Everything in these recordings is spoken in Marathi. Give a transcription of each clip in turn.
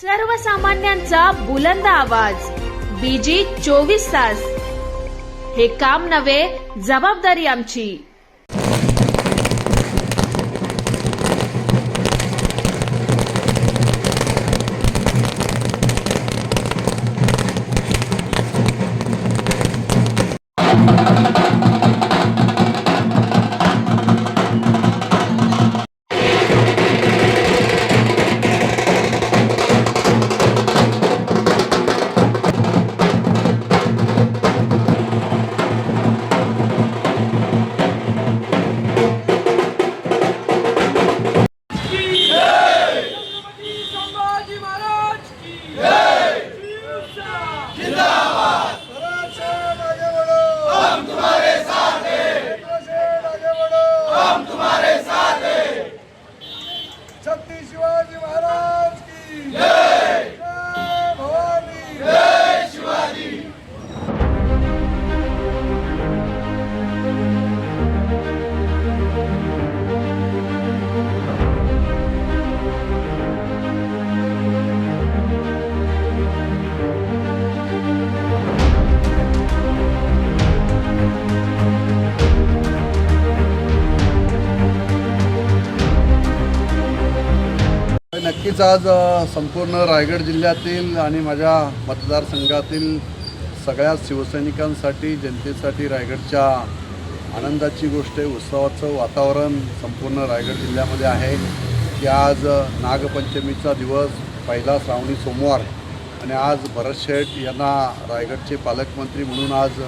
सर्वसामान्यांचा बुलंद आवाज बीजी 24 तास। हे काम नव्हे, जबाबदारी आमची। शिवाजी महाराज की जय। जय भवानी, जय शिवाजी। नक्कीच आज संपूर्ण रायगड जिल्ह्यातील आणि माझ्या मतदारसंघातील सगळ्या शिवसैनिकांसाठी, जनतेसाठी रायगडच्या आनंदाची गोष्ट आहे। उत्सवाचं वातावरण संपूर्ण रायगड जिल्ह्यामध्ये आहे की आज नागपंचमीचा दिवस, पहिला श्रावणी सोमवार, आणि आज भरत शेठ यांना रायगडचे पालकमंत्री म्हणून आज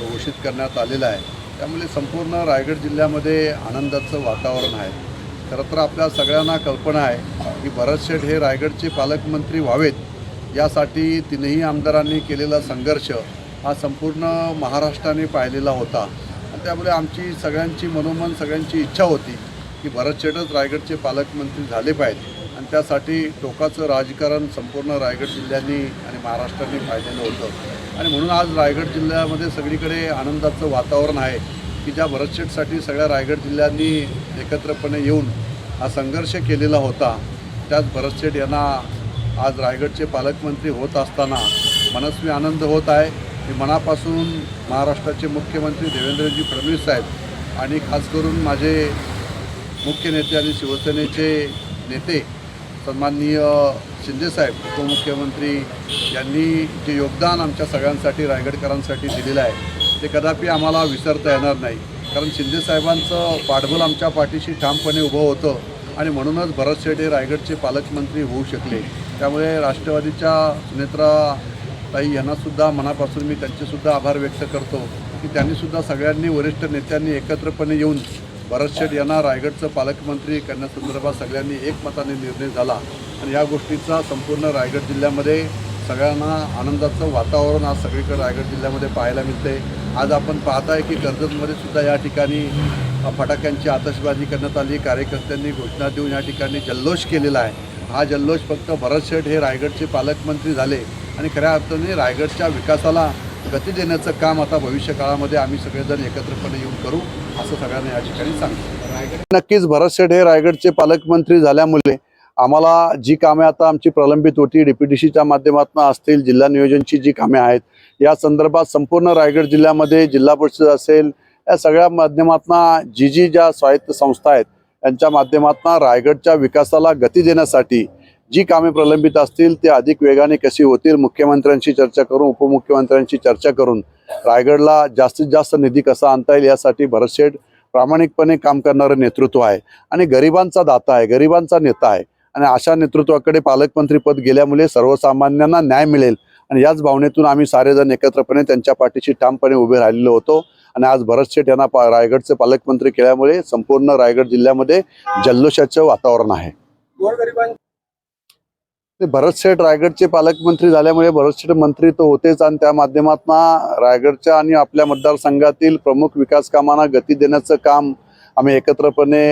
घोषित करण्यात आलेलं आहे। त्यामुळे संपूर्ण रायगड जिल्ह्यामध्ये आनंदाचं वातावरण आहे। खरं तर आपल्या सगळ्यांना कल्पना आहे की भरत शेठ हे रायगडचे पालकमंत्री व्हावेत, यासाठी तीनही आमदारांनी केलेला संघर्ष हा संपूर्ण महाराष्ट्राने पाहिलेला होता। आणि त्यामुळे आमची सगळ्यांची मनोमन, सगळ्यांची इच्छा होती की भरत शेठच रायगडचे पालकमंत्री झाले पाहिजे, आणि त्यासाठी टोकाचं राजकारण संपूर्ण रायगड जिल्ह्यांनी आणि महाराष्ट्राने पाहिलेलं होतं। आणि म्हणून आज रायगड जिल्ह्यामध्ये सगळीकडे आनंदाचं वातावरण आहे की ज्या भरत शेठसाठी सगळ्या रायगड जिल्ह्यांनी एकत्रपणे येऊन हा संघर्ष केलेला होता, त्याच भरत शेठ यांना आज रायगडचे पालकमंत्री होत असताना मनस्वी आनंद होत आहे। मी मनापासून महाराष्ट्राचे मुख्यमंत्री देवेंद्रजी फडणवीस साहेब आणि खास करून माझे मुख्य नेते आणि शिवसेनेचे नेते सन्माननीय शिंदेसाहेब उपमुख्यमंत्री यांनी जे योगदान आमच्या सगळ्यांसाठी, रायगडकरांसाठी दिलेलं आहे ते कदापि आम्हाला विसरता येणार नाही। कारण शिंदेसाहेबांचं पाठबळ आमच्या पाठीशी ठामपणे उभं होतं, आणि म्हणूनच भरत शेठ हे रायगडचे पालकमंत्री होऊ शकले। त्यामुळे राष्ट्रवादीच्या सुनेत्राताई यांनासुद्धा मनापासून मी त्यांचेसुद्धा आभार व्यक्त करतो की त्यांनीसुद्धा सगळ्यांनी, वरिष्ठ नेत्यांनी एकत्रपणे येऊन भरत शेठ यांना रायगडचं पालकमंत्री करण्यासंदर्भात सगळ्यांनी एकमताने निर्णय झाला, आणि या गोष्टीचा संपूर्ण रायगड जिल्ह्यामध्ये सगळ्यांना आनंदाचं वातावरण आज सगळीकडे रायगड जिल्ह्यामध्ये पाहायला मिळते। आज आपण पाहत आहे की कर्जतमध्ये सुद्धा या ठिकाणी फटाक्यांची आतषबाजी करण्यात आली, कार्यकर्त्यांनी घोषणा देऊन या ठिकाणी जल्लोष केलेला आहे। हा जल्लोष फक्त भरत शेठ हे रायगडचे पालकमंत्री झाले आणि खऱ्या अर्थाने रायगडच्या विकासाला गती देण्याचं काम आता भविष्य काळामध्ये आम्ही सगळेजण एकत्रपणे येऊन करू, असं सगळ्यांना या ठिकाणी सांगतो। नक्कीच भरत शेठ हे रायगडचे पालकमंत्री झाल्यामुळे आम्हाला जी कामे आता आमची प्रलंबित होती, DPDCच्या माध्यमातून असतील, जिल्हा नियोजनची जी कामे आहेत, या संदर्भात संपूर्ण रायगड जिल्ह्यामध्ये जिल्हा परिषद असेल, या सगळ्या माध्यमातून ज्या स्वायत्त संस्था आहेत यांच्या माध्यमातून रायगडच्या विकासाला गती देण्यासाठी जी कामे प्रलंबित असतील ते अधिक वेगाने कशी होतील, मुख्यमंत्र्यांशी चर्चा करून, उपमुख्यमंत्र्यांशी चर्चा करून रायगडला जास्तीत जास्त निधी कसा आणता येईल यासाठी भरत शेठ प्रामाणिकपणे काम करणारं नेतृत्व आहे आणि गरिबांचा दाता आहे, गरिबांचा नेता आहे। आणि अशा नेतृत्वाकडे पालकमंत्रीपद गेल्यामुळे सर्वसामान्यांना न्याय मिळेल, आणि याच भावनेतून आम्ही सारेजण एकत्रपणे त्यांच्या पाठीशी ठामपणे उभे राहिलेलो होतो। आणि आज भरत शेठ यांना रायगडचे पालकमंत्री केल्यामुळे संपूर्ण रायगड जिल्ह्यामध्ये जल्लोषाचं वातावरण आहे। भरत शेठ रायगडचे पालकमंत्री झाल्यामुळे भरत शेठ मंत्री तर होतेच, आणि त्या माध्यमातून रायगडच्या आणि आपल्या मतदारसंघातील प्रमुख विकास कामांना गती देण्याचं काम आम्ही एकत्रपणे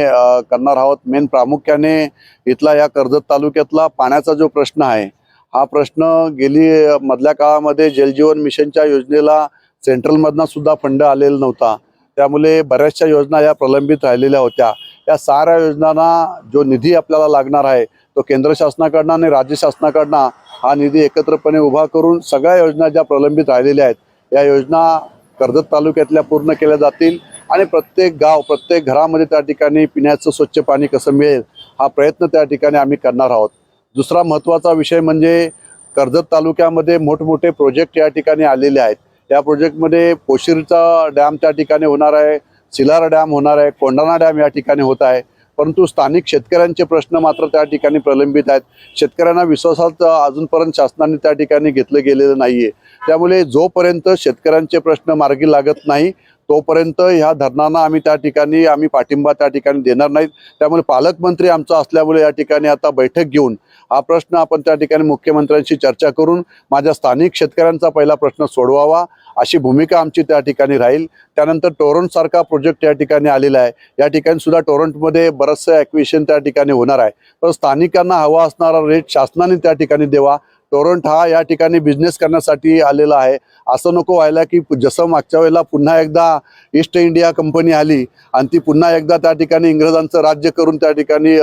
करणार आहोत। मेन प्रामुख्याने इथला या कर्जत तालुक्यातला पाण्याचा जो प्रश्न आहे, हा प्रश्न गेली मधल्या काळामध्ये जलजीवन मिशनच्या योजनेला सेंट्रलमधनं सुद्धा फंड आलेला नव्हता, त्यामुळे बऱ्याचशा योजना या प्रलंबित राहिलेल्या होत्या। या साऱ्या योजनांना जो निधी आपल्याला लागणार आहे तो केंद्र शासनाकडनं आणि राज्य शासनाकडनं हा निधी एकत्रपणे उभा करून सगळ्या योजना ज्या प्रलंबित राहिलेल्या आहेत या योजना कर्जत तालुक्यातल्या पूर्ण केल्या जातील आणि प्रत्येक गाव प्रत्येक घरामध्ये त्या ठिकाणी पिण्याचं स्वच्छ पाणी कसं मिळेल हा प्रयत्न त्या ठिकाणी आम्ही करणार आहोत. दुसरा महत्त्वाचा विषय म्हणजे कर्जत तालुक्यामध्ये मोठमोठे प्रोजेक्ट या ठिकाणी आलेले आहेत. या प्रोजेक्टमध्ये पोशिरचा डॅम त्या ठिकाणी होणार आहे, सिलार डॅम होणार आहे, कोंढाणा डॅम या ठिकाणी होत आहे. परंतु स्थानिक शेतकऱ्यांचे प्रश्न मात्र त्या ठिकाणी प्रलंबित आहेत. शेतकऱ्यांना विश्वासात अजूनपर्यंत शासनाने त्या ठिकाणी घेतलं गेलेलं नाही आहे. त्यामुळे जोपर्यंत शेतकऱ्यांचे प्रश्न मार्गी लागत नाही तोपर्यंत ह्या धरणांना आम्ही पाठिंबा त्या ठिकाणी देणार नाहीत. त्यामुळे पालकमंत्री आमचा असल्यामुळे या ठिकाणी आता बैठक घेऊन हा प्रश्न आपण त्या ठिकाणी मुख्यमंत्र्यांशी चर्चा करून माझ्या स्थानिक शेतकऱ्यांचा पहिला प्रश्न सोडवावा अशी भूमिका आमची त्या ठिकाणी राहील. त्यानंतर टोरंट सारखा प्रोजेक्ट या ठिकाणी आलेला आहे. या ठिकाणी सुद्धा टोरंटमध्ये बरंचसं ॲक्विजिशन त्या ठिकाणी होणार आहे. तर स्थानिकांना हवा असणारा रेट शासनाने त्या ठिकाणी देवा. टोरंट हा या ठिकाणी बिझनेस करण्यासाठी आलेला आहे. असं नको व्हायला की जसं मागच्या वेळेला पुन्हा एकदा ईस्ट इंडिया कंपनी आली आणि ती पुन्हा एकदा त्या ठिकाणी इंग्रजांचं राज्य करून त्या ठिकाणी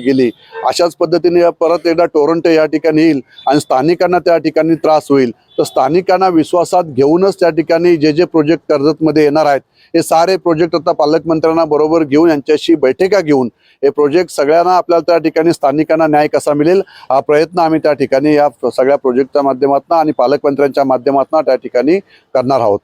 गेली. अशाच पद्धतीने परत एकदा टोरंट या ठिकाणी येईल आणि स्थानिकांना त्या ठिकाणी त्रास होईल. तर स्थानिकांना विश्वासात घेऊनच त्या ठिकाणी जे प्रोजेक्ट कर्जतमध्ये येणार आहेत हे सारे प्रोजेक्ट आता पालकमंत्र्यांना बरोबर घेऊन यांच्याशी बैठका घेऊन हे प्रोजेक्ट सगळ्यांना आपल्याला त्या ठिकाणी स्थानिकांना न्याय कसा मिळेल हा प्रयत्न आम्ही त्या ठिकाणी या सगळ्या प्रोजेक्टच्या माध्यमातून आणि पालकमंत्र्यांच्या माध्यमातून त्या ठिकाणी करणार आहोत.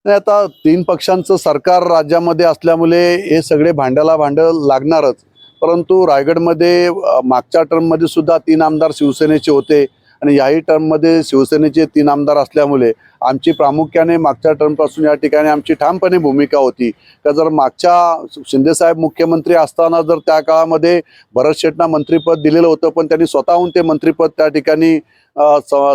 आता 3 पक्षांचं सरकार राज्यामध्ये असल्यामुळे हे सगळे भांड्याला भांडं लागणारच. परंतु रायगडमध्ये मागच्या टर्ममध्ये सुद्धा 3 आमदार शिवसेनेचे होते आणि याही टर्ममध्ये शिवसेनेचे 3 आमदार असल्यामुळे आमची प्रामुख्याने मागच्या टर्मपासून या ठिकाणी आमची ठामपणे भूमिका होती का जर मागच्या शिंदेसाहेब मुख्यमंत्री असताना जर त्या काळामध्ये भरत शेटना मंत्रिपद दिलेलं होतं पण त्यांनी स्वतःहून ते मंत्रिपद त्या ठिकाणी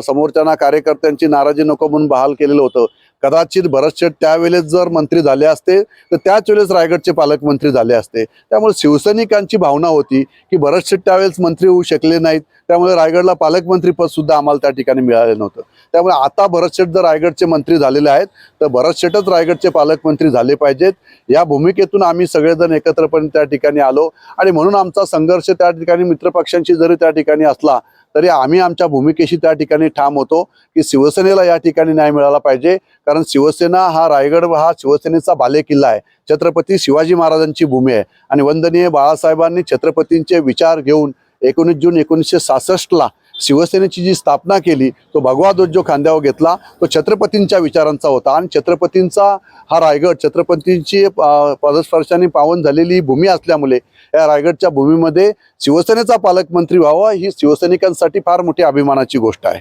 समोरच्या कार्यकर्त्यांची नाराजी नको म्हणून बहाल केलेलं होतं. कदाचित भरत शेट त्यावेळेस जर मंत्री झाले असते तर त्याच वेळेस रायगडचे पालकमंत्री झाले असते. त्यामुळे शिवसैनिकांची भावना होती की भरत शेट त्यावेळेस मंत्री होऊ शकले नाहीत, त्यामुळे रायगडला पालकमंत्रीपद सुद्धा आम्हाला त्या ठिकाणी मिळालं नव्हतं. त्यामुळे आता भरत शेट जर रायगडचे मंत्री झालेले आहेत तर भरत शेटच रायगडचे पालकमंत्री झाले पाहिजेत. या भूमिकेतून आम्ही सगळेजण एकत्रपणे त्या ठिकाणी आलो आणि म्हणून आमचा संघर्ष त्या ठिकाणी मित्रपक्षांशी जरी त्या ठिकाणी असला तरी आम्ही आमच्या भूमिकेशी त्या ठिकाणी ठाम होतो की शिवसेनेला या ठिकाणी न्याय मिळाला पाहिजे. कारण शिवसेना हा रायगड हा शिवसेनेचा बालेकिल्ला आहे. छत्रपती शिवाजी महाराजांची भूमी आहे आणि वंदनीय बाळासाहेबांनी छत्रपतींचे विचार घेऊन 19 जून 1966ला शिवसेनेची जी स्थापना केली तो भगवा ध्वज जो खांद्यावर घेतला तो छत्रपतींच्या विचारांचा होता आणि छत्रपतींचा हा रायगड छत्रपतींची पदस्पर्शाने पावन झालेली भूमी असल्यामुळे या रायगडच्या भूमीमध्ये शिवसेनेचा पालकमंत्री व्हावा ही शिवसैनिकांसाठी फार मोठी अभिमानाची गोष्ट आहे.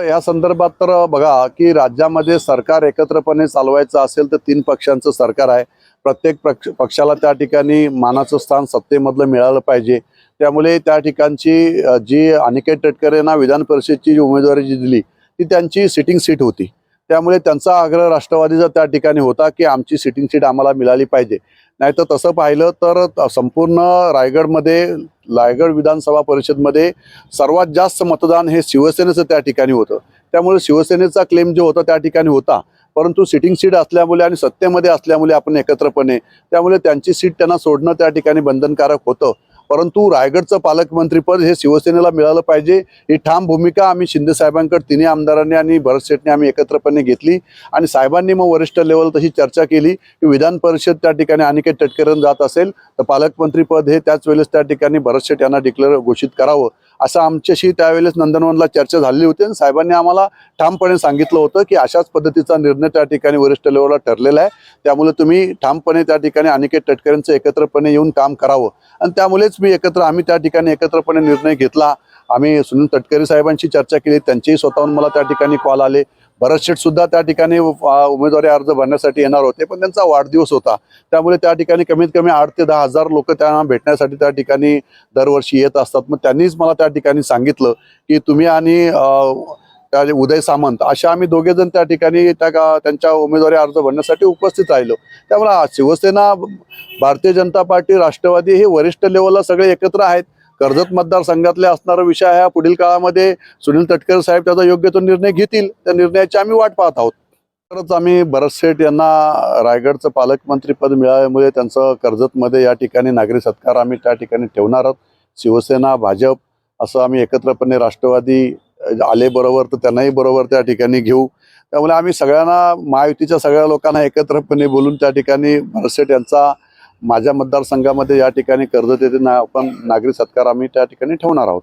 या संदर्भात तर बघा की राज्यामध्ये सरकार एकत्रपणे चालवायचं असेल तर 3 पक्षांचं सरकार आहे. प्रत्येक पक्षाला त्या ठिकाणी मानाचं स्थान सत्तेमधलं मिळालं पाहिजे. त्यामुळे त्या ठिकाणची जी अनिकेत तटकरे यांना विधान परिषदेची जी उमेदवारी जी दिली ती त्यांची सिटिंग सीट होती. त्यामुळे त्यांचा आग्रह राष्ट्रवादीचा त्या ठिकाणी होता की आमची सिटिंग सीट आम्हाला मिळाली पाहिजे. नाहीतर तसं पाहिलं तर संपूर्ण रायगड विधानसभा परिषदमध्ये सर्वात जास्त मतदान हे शिवसेनेचं त्या ठिकाणी होतं. त्यामुळे शिवसेनेचा क्लेम जो होता त्या ठिकाणी होता. परंतु सिटिंग सीट असल्यामुळे आणि सत्तेमध्ये असल्यामुळे आपण एकत्रपणे त्यामुळे त्यांची सीट त्यांना सोडणं त्या ठिकाणी बंधनकारक होतं. परंतु रायगडचं पालकमंत्रीपद हे शिवसेनेला मिळालं पाहिजे ही ठाम भूमिका आम्ही शिंदे साहेबांकडे 3 आमदारांनी आणि भरत शेटने आम्ही एकत्रपणे घेतली आणि साहेबांनी मग वरिष्ठ लेवल तशी चर्चा केली की विधान परिषद त्या ठिकाणी अनिकेत तटकरे जात असेल तर पालकमंत्रीपद हे त्याच वेळेस त्या ठिकाणी भरत शेट यांना डिक्लेअर घोषित करावं असं आमच्याशी त्यावेळेस नंदनवनला चर्चा झालेली होती आणि साहेबांनी आम्हाला ठामपणे सांगितलं होतं की अशाच पद्धतीचा निर्णय त्या ठिकाणी वरिष्ठ लेवलला ठरलेला आहे. त्यामुळे तुम्ही ठामपणे त्या ठिकाणी अनिकेत तटकरेंचं एकत्रपणे येऊन काम करावं आणि त्यामुळेच आम्ही त्या ठिकाणी एकत्रपणे निर्णय घेतला. आम्ही सुनील तटकरे साहेबांशी चर्चा केली, त्यांचेही स्वतःहून मला त्या ठिकाणी कॉल आले. भरत शेट सुद्धा त्या ठिकाणी उमेदवारी अर्ज भरण्यासाठी येणार होते पण त्यांचा वाढदिवस होता. त्यामुळे त्या ठिकाणी कमीत कमी 8 ते 10 हजार लोक त्यांना भेटण्यासाठी त्या ठिकाणी दरवर्षी येत असतात. मग त्यांनीच मला त्या ठिकाणी सांगितलं की तुम्ही आणि उदय सामंत अशा आम्ही दोघेजण त्या ठिकाणी त्यांच्या उमेदवारी अर्ज भरण्यासाठी उपस्थित राहिलो. त्यामुळे शिवसेना, भारतीय जनता पार्टी, राष्ट्रवादी हे वरिष्ठ लेवलला सगळे एकत्र आहेत. कर्जत मतदारसंघातले असणारा विषय आहे पुढील काळामध्ये सुनील तटकरे साहेब त्याचा योग्य तो निर्णय घेतील. त्या निर्णयाची आम्ही वाट पाहत आहोत. तरच आम्ही भरत शेट यांना रायगडचं पालकमंत्रीपद मिळाल्यामुळे त्यांचं कर्जतमध्ये या ठिकाणी नागरी सत्कार आम्ही त्या ठिकाणी ठेवणार आहोत. शिवसेना भाजप असं आम्ही एकत्रपणे राष्ट्रवादी आले बरोबर तर त्यांनाही बरोबर त्या ठिकाणी घेऊ. त्यामुळे आम्ही सगळ्यांना महायुतीच्या सगळ्या लोकांना एकत्रपणे बोलून त्या ठिकाणी भरसेट यांचा माझ्या मतदारसंघामध्ये या ठिकाणी कर्जत येथे आपण नागरिक सत्कार आम्ही त्या ठिकाणी ठेवणार आहोत.